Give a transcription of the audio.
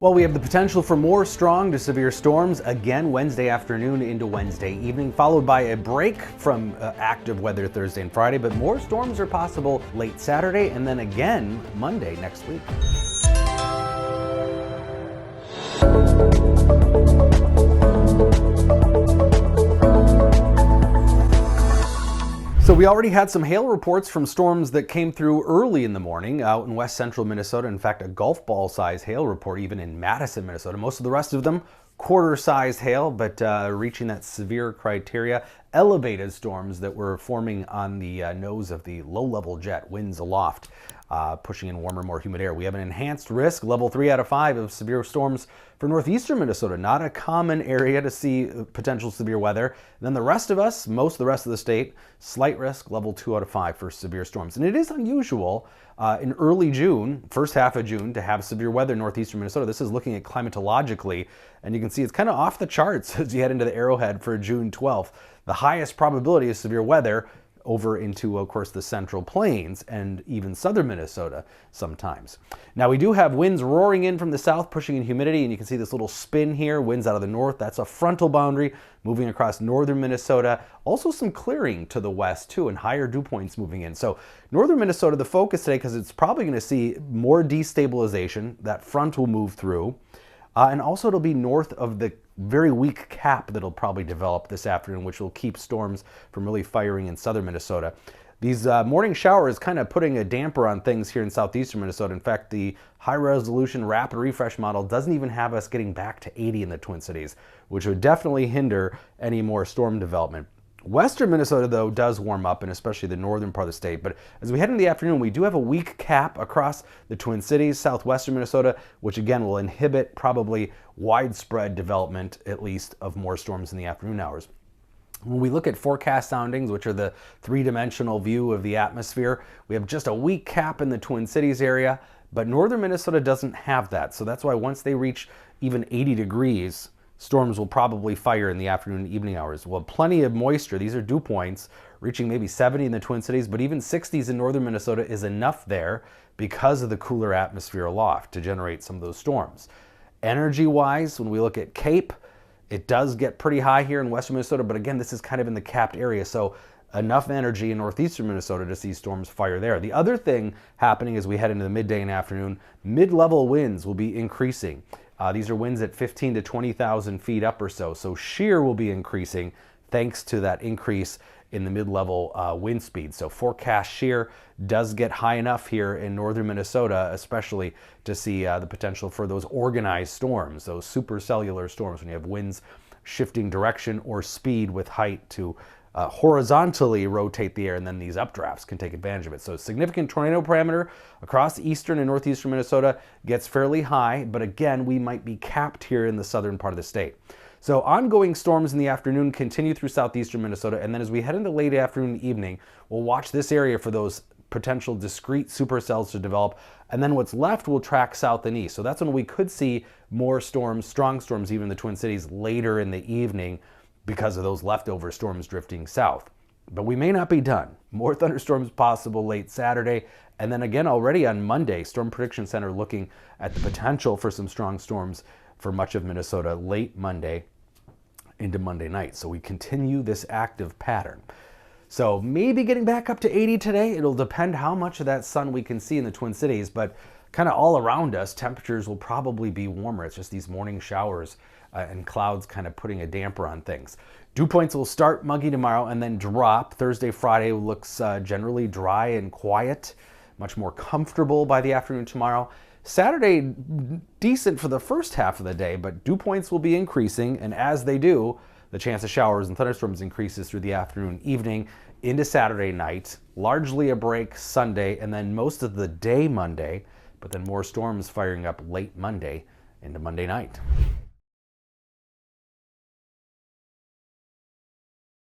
Well, we have the potential for more strong to severe storms again Wednesday afternoon into Wednesday evening, followed by a break from active weather Thursday and Friday, but more storms are possible late Saturday and then again Monday next week. So we already had some hail reports from storms that came through early in the morning out in west central Minnesota. In fact, a golf ball size hail report even in Madison, Minnesota. Most of the rest of them quarter size hail, but reaching that severe criteria. Elevated storms that were forming on the nose of the low level jet, winds aloft, pushing in warmer, more humid air. We have an enhanced risk, level 3 out of 5 of severe storms for northeastern Minnesota. Not a common area to see potential severe weather. And then the rest of us, most of the rest of the state, slight risk, level 2 out of 5 for severe storms. And it is unusual in early June, first half of June, to have severe weather in northeastern Minnesota. This is looking at climatologically, and you can see it's kind of off the charts as you head into the arrowhead for June 12th. The highest probability of severe weather over into, of course, the central plains and even southern Minnesota sometimes. Now, we do have winds roaring in from the south, pushing in humidity, and you can see this little spin here, winds out of the north. That's a frontal boundary moving across northern Minnesota. Also some clearing to the west, too, and higher dew points moving in. So northern Minnesota, the focus today, because it's probably going to see more destabilization. That front will move through. And also it'll be north of the very weak cap that'll probably develop this afternoon, which will keep storms from really firing in southern Minnesota. These morning showers kind of putting a damper on things here in southeastern Minnesota. In fact, the high-resolution rapid refresh model doesn't even have us getting back to 80 in the Twin Cities, which would definitely hinder any more storm development. Western Minnesota, though, does warm up, and especially the northern part of the state. But as we head into the afternoon, we do have a weak cap across the Twin Cities, southwestern Minnesota, which again will inhibit probably widespread development, at least, of more storms in the afternoon hours. When we look at forecast soundings, which are the three-dimensional view of the atmosphere, we have just a weak cap in the Twin Cities area, but northern Minnesota doesn't have that. So that's why once they reach even 80 degrees, storms will probably fire in the afternoon and evening hours. Well, plenty of moisture. These are dew points reaching maybe 70 in the Twin Cities, but even 60s in northern Minnesota is enough there because of the cooler atmosphere aloft to generate some of those storms. Energy-wise, when we look at Cape, it does get pretty high here in western Minnesota, but again, this is kind of in the capped area, so enough energy in northeastern Minnesota to see storms fire there. The other thing happening as we head into the midday and afternoon, mid-level winds will be increasing. These are winds at 15 to 20,000 feet up or so. So shear will be increasing thanks to that increase in the mid-level wind speed. So forecast shear does get high enough here in northern Minnesota, especially to see the potential for those organized storms, those supercellular storms when you have winds shifting direction or speed with height to horizontally rotate the air, and then these updrafts can take advantage of it. So significant tornado parameter across eastern and northeastern Minnesota gets fairly high, but again, we might be capped here in the southern part of the state. So ongoing storms in the afternoon continue through southeastern Minnesota, and then as we head into late afternoon and evening, we'll watch this area for those potential discrete supercells to develop, and then what's left will track south and east. So that's when we could see more storms, strong storms, even in the Twin Cities later in the evening, because of those leftover storms drifting south. But we may not be done. More thunderstorms possible late Saturday, and then again already on Monday, Storm Prediction Center looking at the potential for some strong storms for much of Minnesota late Monday into Monday night. So we continue this active pattern. So maybe getting back up to 80 today. It'll depend how much of that sun we can see in the Twin Cities, but kind of all around us, temperatures will probably be warmer. It's just these morning showers and clouds kind of putting a damper on things. Dew points will start muggy tomorrow and then drop. Thursday, Friday looks generally dry and quiet, much more comfortable by the afternoon tomorrow. Saturday, decent for the first half of the day, but dew points will be increasing, and as they do, the chance of showers and thunderstorms increases through the afternoon, evening, into Saturday night. Largely a break Sunday, and then most of the day Monday, but then more storms firing up late Monday into Monday night.